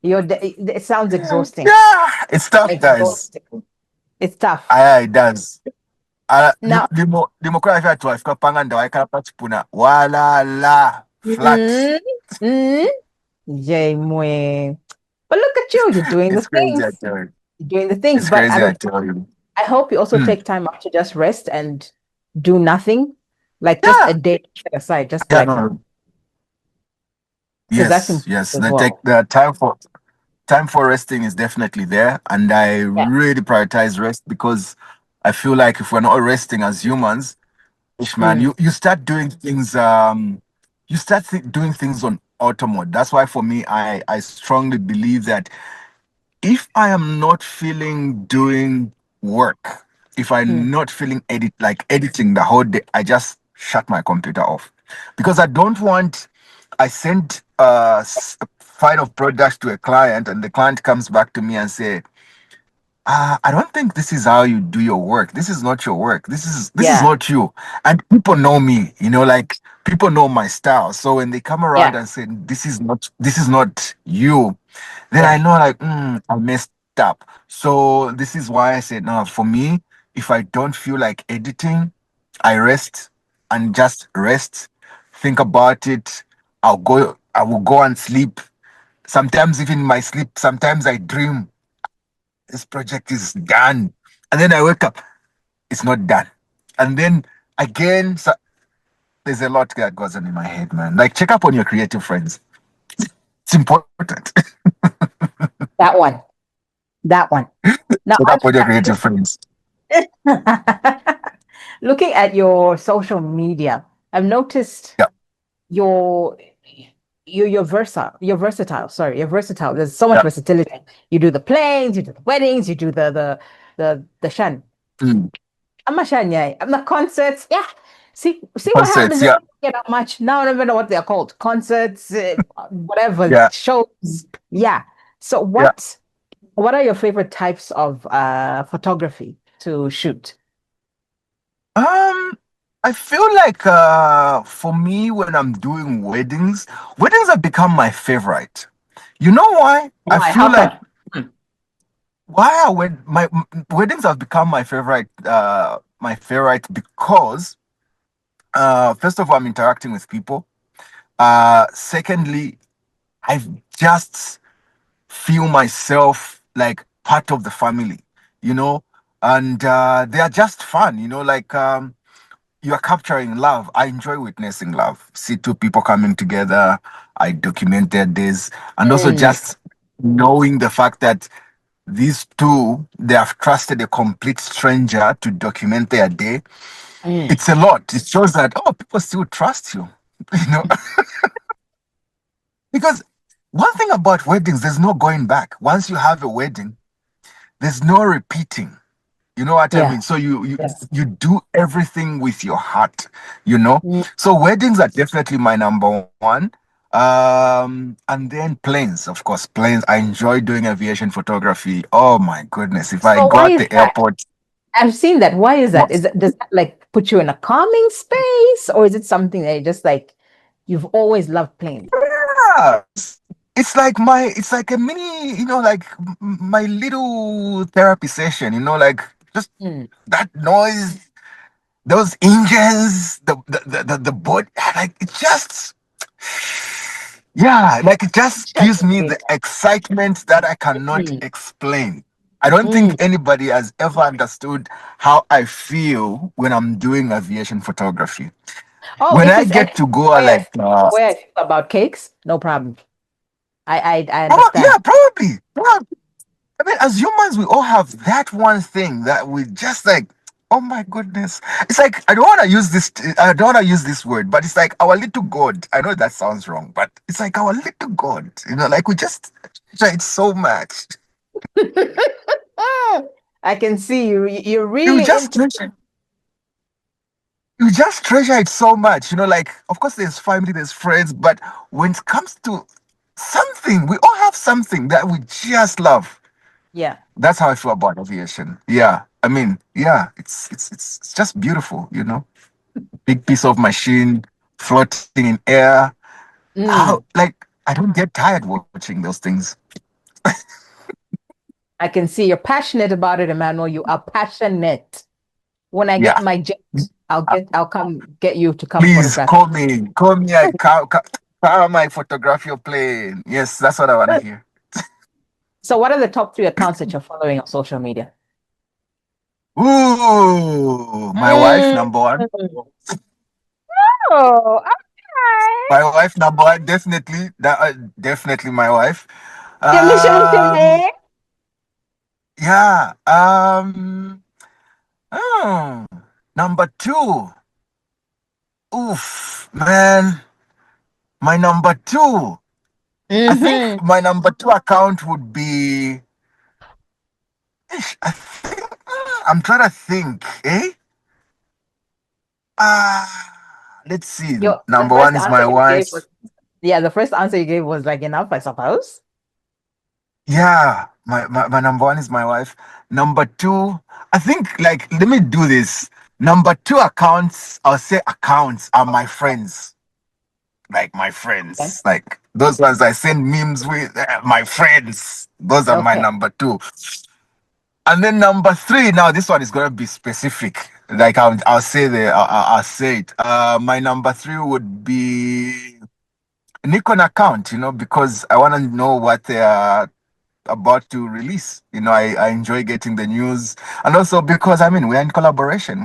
It sounds exhausting. Yeah, it's tough, guys. Exhausting. It's tough. Yeah, it does. Now, Democracy to Africa panganda waikala pachipuna wala la flat. Mwe. But look at you, you're doing the It's crazy, I things. tell you. You're doing the things. It's But crazy, I tell you. I hope you also take time out to just rest and do nothing. Like just Yeah. a day set aside, just Yeah, like no. because that's Yes, important yes. as The well. time for resting is definitely there, and I Yeah. really prioritize rest because I feel like if we're not resting as humans, man, you start doing things. Doing things on auto mode. That's why for me, I strongly believe that if I am not feeling doing work, if I'm not feeling editing the whole day, I just shut my computer off because I don't want. I send a file of products to a client, and the client comes back to me and say, I don't think this is how you do your work. This is not your work. This is Yeah. not you. And people know me, like people know my style. So when they come around Yeah. and say this is not you, then I Yeah. know like I messed up. So this is why I said no, for me, if I don't feel like editing, I rest and just rest, think about it. I will go and sleep. Sometimes even in my sleep, sometimes I dream this project is done. And then I wake up, it's not done. And then again, so there's a lot that goes on in my head, man. Like check up on your creative friends. It's important. That one. That one. Now, Check up on your creative friends. looking at your social media, I've noticed Yeah. you're versatile. You're versatile. Sorry, you're versatile. There's so much Yeah. versatility. You do the planes, you do the weddings, you do the shan. Mm. I'm a shan, yeah. I'm the concerts. Yeah. See what Concerts, happens yeah. when you get that much. Now I don't even know what they're called. Concerts, whatever, Yeah. shows. Yeah. So Yeah. what are your favorite types of photography to shoot? I feel like for me when I'm doing weddings have become my favorite. You know why? I Why? feel How like come? weddings have become my favorite because first of all, I'm interacting with people. Secondly, I just feel myself like part of the family, you know, and they are just fun, like you are capturing love. I enjoy witnessing love. See two people coming together. I document their days, and also just knowing the fact that these two they have trusted a complete stranger to document their day. It's a lot. It shows that people still trust you, you know. Because one thing about weddings, there's no going back. Once you have a wedding, there's no repeating. You know what I Yeah. mean? So you Yeah. you do everything with your heart, you know. So weddings are definitely my number one. And then planes, of course, planes. I enjoy doing aviation photography. Oh my goodness. If I So go why at is the that? airport, I've seen that. Why is that? what- Is that does that like put you in a calming space, or is it something that you just like you've always loved planes? yeah, it's like a mini, like my little therapy session, like just Mm. that noise. those engines, the board, like it just, yeah, like it just gives me the excitement that I cannot Mm, explain. I don't think mm. anybody has ever understood how I feel when I'm doing aviation photography. Oh, When if I it's get anything to go like, the way I feel about cakes, no problem. I yeah, understand. probably. I mean, as humans, we all have that one thing that we just like, oh my goodness. It's like, I don't want to use this word, but it's like our little God. I know that sounds wrong, but it's like our little God, like we just treasure it so much. I can see you're You really just into treasure, you just treasure it so much. Like, of course, there's family, there's friends, but when it comes to something, we all have something that we just love. yeah. That's how I feel about aviation. Yeah. I mean, yeah, it's just beautiful. Big piece of machine floating in air. How Mm, like I don't get tired watching those things. I can see you're passionate about it, Emmanuel. You are passionate. When I Yeah. get my jet, I'll come get you to come Please photograph. call me. Call me. I might photograph your plane. Yes, that's what I want to hear. So what are the top three accounts that you're following on social media? Ooh, my wife, Mm. number one. Oh, okay. My wife, number one. Definitely. Definitely my wife. Delicious, Um, yeah. Oh, number two. Oof, man. My number two. I think Mm-hmm. my number two account would be. I think I'm trying to think. Let's see. The Number first one is answer my you gave wife. was yeah, the first answer you gave was like enough, I suppose. Yeah, my number one is my wife. Number two, I think like let me do this. Number two accounts, I'll say accounts are my friends. Like my Okay. friends. Like those ones I send memes with, my friends. Those are my Okay. number two. And then number three, now this one is gonna be specific. Like I'll say I'll say it. My number three would be Nikon account, because I want to know what they are about to release. I enjoy getting the news, and also because I mean we're in collaboration.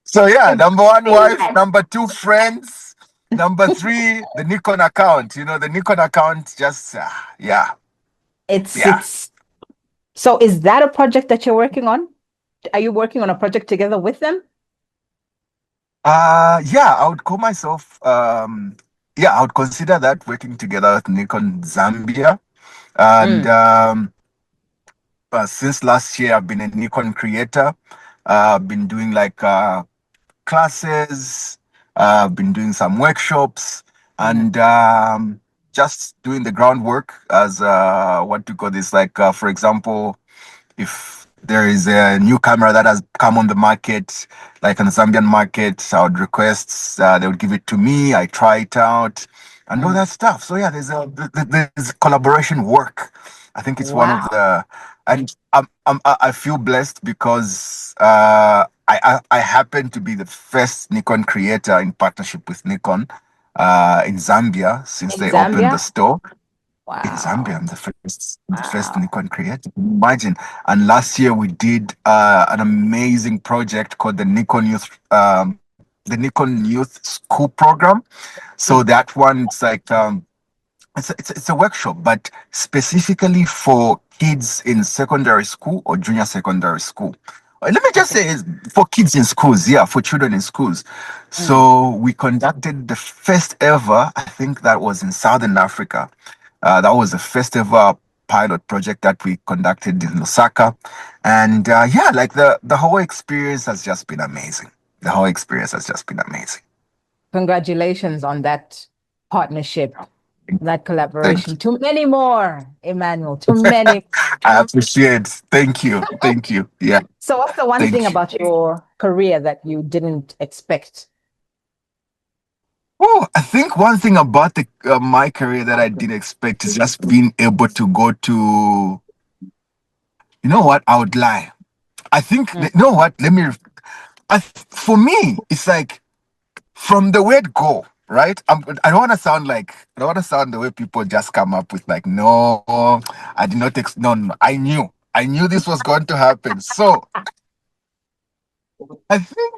So yeah, number one, wife. Number two, friends. Number three, the Nikon account. The Nikon account. Just yeah, It's yeah. it's so is that a project that you're working on? Are you working on a project together with them? Yeah, I would call myself, yeah, I would consider that working together with Nikon Zambia. And Mm, since last year, I've been a Nikon creator. I've been doing like classes, been doing some workshops, mhm, and just doing the groundwork as what to call this, like, for example, if there is a new camera that has come on the market, like on the Zambian market, I would request they would give it to me. I try it out and all mm. that stuff. So yeah, there's collaboration work. I think it's one of Wow. the, and I feel blessed because I happen to be the first Nikon creator in partnership with Nikon in Zambia since In they opened the Zambia? store in Zambia. Wow. I'm the first Wow. Nikon creator. Imagine. And last year we did an amazing project called the Nikon Youth School Program. So Mm, that one, it's like it's a workshop, but specifically for kids in secondary school or junior secondary school. Let me just okay. say, it's for kids in schools, yeah, for children in schools. Mm. So we conducted the first ever, I think that was in Southern Africa. That was the first ever pilot project that we conducted in Lusaka. And yeah, like the whole experience has just been amazing. The whole experience has just been amazing. Congratulations on that partnership, that Thank collaboration. you. Too many more, Emmanuel. Too many. I appreciate. Thank you. Thank you. Yeah. So, what's the one thing Thank you. about your career that you didn't expect? Oh, I think one thing about my career that I did expect is just being able to go to. You know what? I would lie. I think, Mm, you know what? For me, it's like from the word go, right? I don't want to sound like, I don't want to sound the way people just come up with like, no, I did not, no, no, I knew this was going to happen. So I think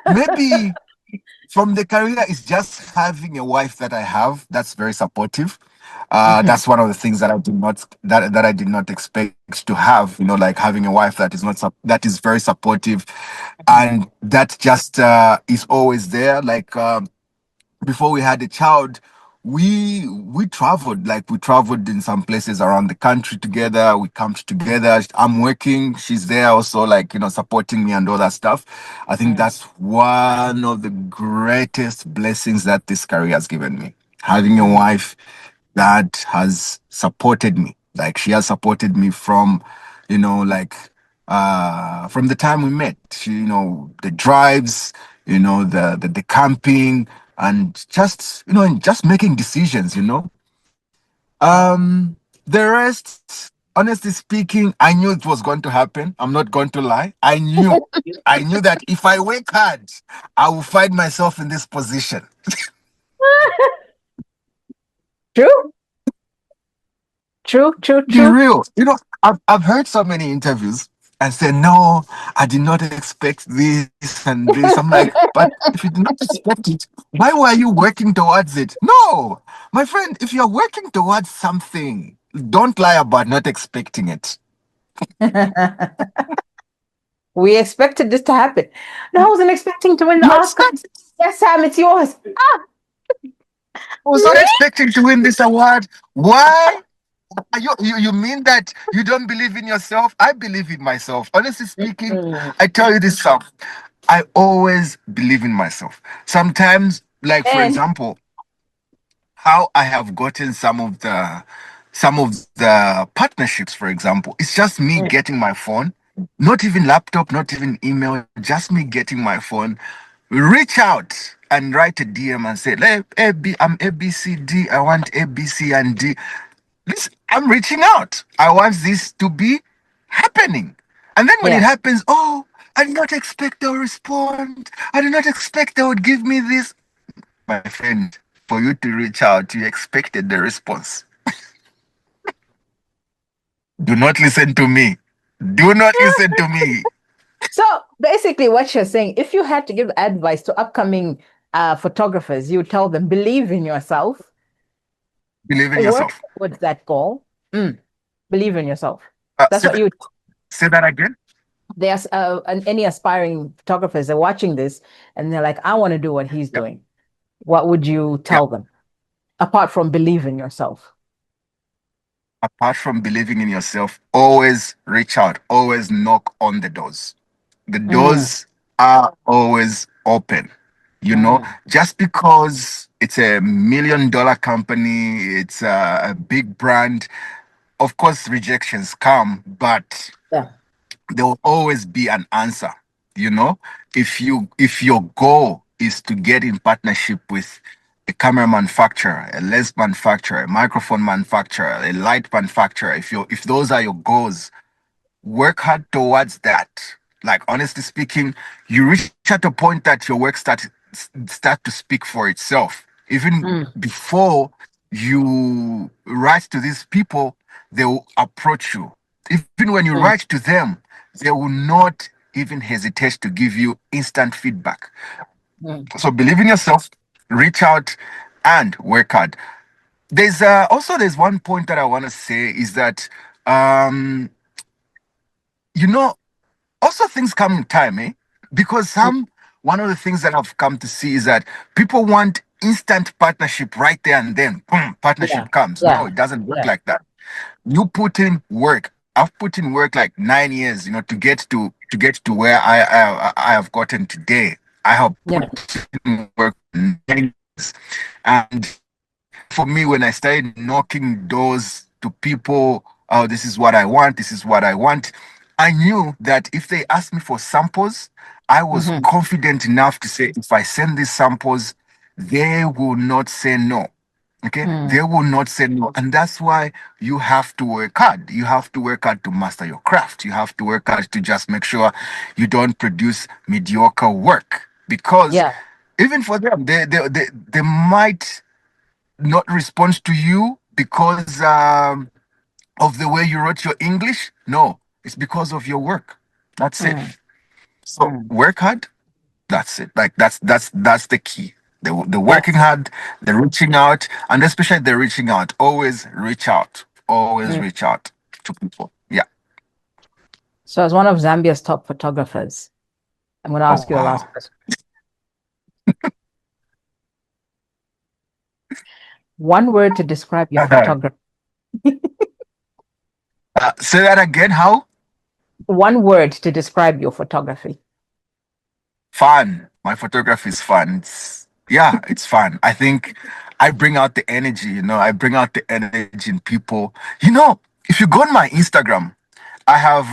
maybe from the career is just having a wife that I have that's very supportive. mhm, That's one of the things that I did not expect to have. You know, like having a wife that is not that is very supportive, mhm, and that just is always there. Like before we had a child, we traveled. Like we traveled in some places around the country together. We camped together. I'm working, she's there also, like, you know, supporting me and all that stuff. I think mm, that's one of the greatest blessings that this career has given me, having a mm, wife that has supported me. Like she has supported me from, you know, like from the time we met. She, you know, the drives, you know, the camping, and just, you know, and just making decisions, you know. wow. The rest, honestly speaking, I knew it was going to happen. I'm not going to lie. I knew that if I work hard, I will find myself in this position. True, true, true, Be true. real. You know, I've heard so many interviews and say, no, I did not expect this and this. I'm like, but if you did not expect it, why were you working towards it? No, my friend, if you're working towards something, don't lie about not expecting it. We expected this to happen. No, I wasn't expecting to win the You Oscar. expect Yes, Sam, it's yours. Ah, I was not me? expecting to win this award. Why? You mean that you don't believe in yourself? I believe in myself. Honestly speaking, Mm. I tell you this stuff. I always believe in myself. Sometimes, like for And example, how I have gotten some of the partnerships, for example, it's just me mm, getting my phone, not even laptop, not even email, just me getting my phone, reach out and write a DM and say, hey, I'm ABCD, I want ABC and D. I'm reaching out. I want this to be happening. And then when it yeah. happens, oh, I did not expect they'll respond. I did not expect they would give me this. My friend, for you to reach out, you expected the response. Do not listen to me. Do not listen to me. So basically, what you're saying, if you had to give advice to upcoming photographers, you would tell them believe in yourself, Believe in work yourself. towards that goal. Mm, believe in yourself. Uh, That's say, what that, you. say that again. There's any aspiring photographers are watching this, and they're like, "I want to do what he's Yep. doing." What would you Yep. tell them apart from believe in yourself? Apart from believing in yourself, always reach out, always knock on the doors. The Mm, doors are always open. You know, mm, just because it's a $1 million company, it's a big brand, of course, rejections come, but yeah. there will always be an answer. You know, if your goal is to get in partnership with a camera manufacturer, a lens manufacturer, a microphone manufacturer, a light manufacturer, if those are your goals, work hard towards that. Like honestly speaking, you reach at a point that your work start to speak for itself. Even Mm, before you write to these people, they will approach you. Even when you mm, write to them, they will not even hesitate to give you instant feedback. mm, So believe in yourself, reach out, and work hard. There's one point that I want to say is that um, you know, also things come in time, eh? Because mm. one of the things that I've come to see is that people want instant partnership right there and then, boom, Yeah, partnership comes. No, yeah, it doesn't work yeah, like that. You put in work. I've put in work like 9 years, you know, to get to where I have gotten today. I have yeah. put in work 9 years, and for me, when I started knocking doors to people, oh, this is what I want, this is what I want, I knew that if they asked me for samples, I was Hmm. confident enough to say, if I send these samples, they will not say no. Okay, they will not say no, and that's why you have to work hard. You have to work hard to master your craft. You have to work hard to just make sure you don't produce mediocre work, because Yeah. even for them, they might not respond to you because of the way you wrote your English. No, it's because of your work. That's it. Mm. So Mm. work hard. That's it. Like that's the key. The working That's it. hard, the reaching out, and especially the reaching out. Always reach out. Always Mm. reach out to people. Yeah. So, as one of Zambia's top photographers, I'm going to Oh ask you a last wow. question. One word to describe your photography. Say that again. How? One word to describe your photography. Fun. My photography is fun. It's fun. I think I bring out the energy, I bring out the energy in people. If you go on my Instagram, I have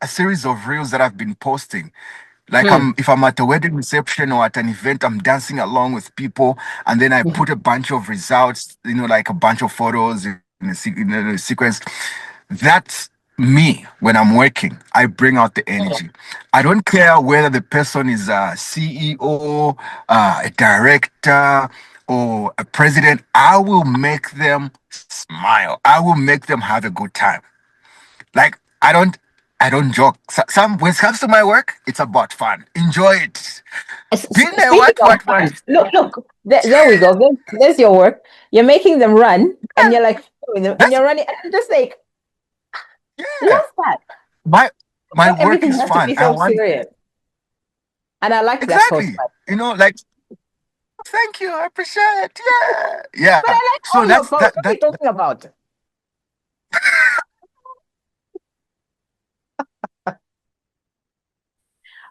a series of reels that I've been posting. Like Hmm. if I'm at a wedding reception or at an event, I'm dancing along with people, and then I put a bunch of results, like a bunch of photos in a sequence. That's me when I'm working. I bring out the energy. I don't care whether the person is a CEO, a director, or a president. I will make them smile. I will make them have a good time. Like I don't joke. Some when it comes to my work, it's about fun. Enjoy it. Being a Speaking of what? fun, look, there we go. There's your work. You're making them run, and you're like following them, and That's you're running. And I'm just like, yeah. love that. My Not work everything is has to fun. be I so want serious. And I like that post. exactly. Like thank you. I appreciate it. Yeah. But Yeah. I like So all your that's posts. What are you talking about?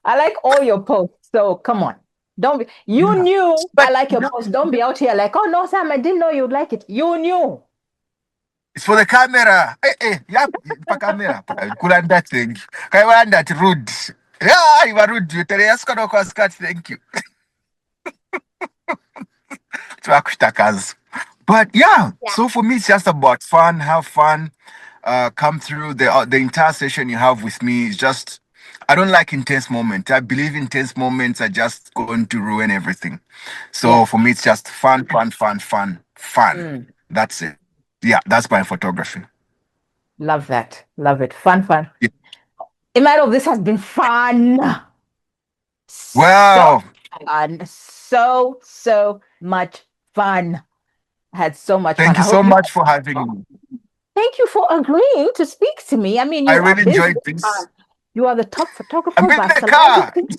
I like all your posts. So come on. Don't be, you yeah. knew I But like your post. Don't be out here like, oh no, Sam, I didn't know you'd like it. You knew. it's for the camera. Yeah, for camera. Kulanda thing. Kaiwanda rude. Yeah, you are rude. You tell us thank you. Twakushtakas. But yeah, Yeah. so for me, it's just about fun, have fun, come through the entire session you have with me. Is just, I don't like intense moments. I believe intense moments are just going to ruin everything. So Yeah. for me, it's just fun, fun, fun, fun, fun. Mm. That's it. Yeah, that's my photography. Love that. Love it. Fun, fun. Yeah. Emmanuel, this has been fun. So Well, fun. So, so much fun. I had so much fun. thank you I so hope you much had for fun as having well. me. Thank you for agreeing to speak to me. I mean, I you are really enjoyed businessman. this. You are the top I'm photographer of in our the car. celebrity.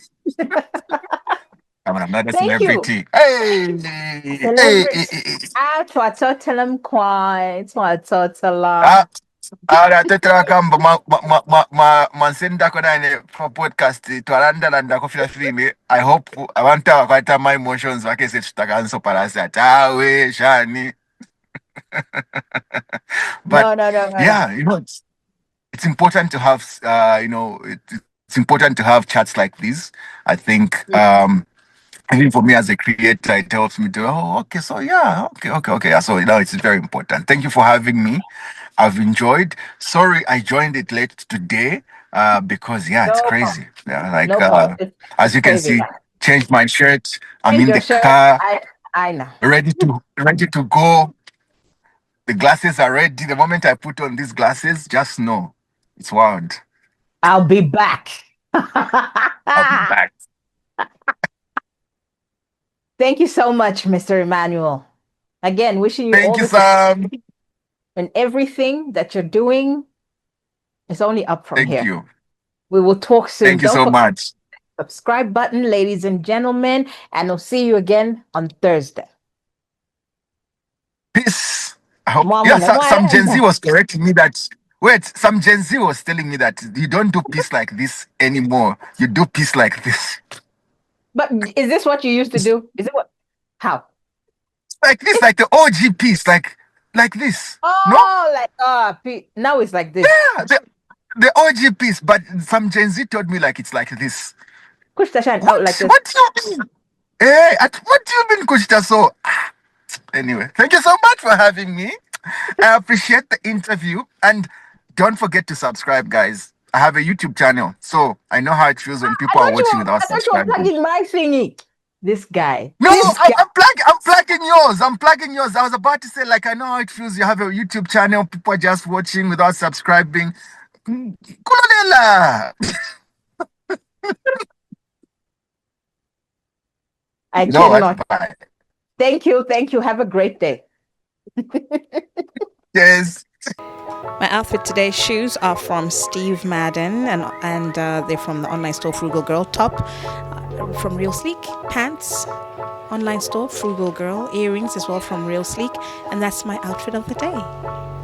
I'm not a Thank you. celebrity. Hey, hey, Celebrity. Ah, twatotelam kwai, twatotela. hey. Ara tetera kamba mansenda ko nane for podcast twalandalanda ko fila filime. I hope I want to kwata my emotions wake se tutakanso parasa tawe shani. But No, no, no, no, no. yeah, it's important to have it's important to have chats like this. I think even for me as a creator, it helps me to, oh, okay, so yeah, okay. Yeah, so it's very important. Thank you for having me. I've enjoyed. Sorry, I joined it late today because yeah, it's No problem. crazy. Yeah, like No problem. as It's you can crazy. see, changed my shirt. I'm Change in your the shirt. car, I know. ready to go. The glasses are ready. The moment I put on these glasses, just know it's wild. I'll be back. I'll be back. Thank you so much, Mr. Emmanuel. Again, wishing you Thank all you, the success Sam. and everything that you're doing is only up from Thank here. you. We will talk soon. Thank you Don't so forget much. the subscribe button, ladies and gentlemen, and we'll see you again on Thursday. Peace. I hope. Yeah, Mwamuna, some Gen Z mwalenda. was correcting me that. Wait, some Gen Z was telling me that you don't do peace like this anymore. You do peace like this. But is this what you used to do? Is it what? How? Like this, like the OG peace, like this. No? Oh, like now it's like this. Yeah, the OG peace. But some Gen Z told me like it's like this. Push the shine out like What? this. What do you mean? Hey, what do you mean, Kushita? So Anyway, thank you so much for having me. I appreciate the interview. And don't forget to subscribe, guys. I have a YouTube channel, so I know how it feels when people are watching without I thought you were subscribing. plugging my thingy. This guy. No, This guy. I'm plugging yours. I'm plugging yours. I was about to say, like, I know how it feels. You have a YouTube channel, people are just watching without subscribing. Kulolela. I You know what? cannot. Bye. Thank you. Have a great day. Yes. My outfit today, shoes are from Steve Madden, and they're from the online store Frugal Girl. Top from Real Sleek. Pants, online store Frugal Girl. Earrings as well from Real Sleek. And that's my outfit of the day.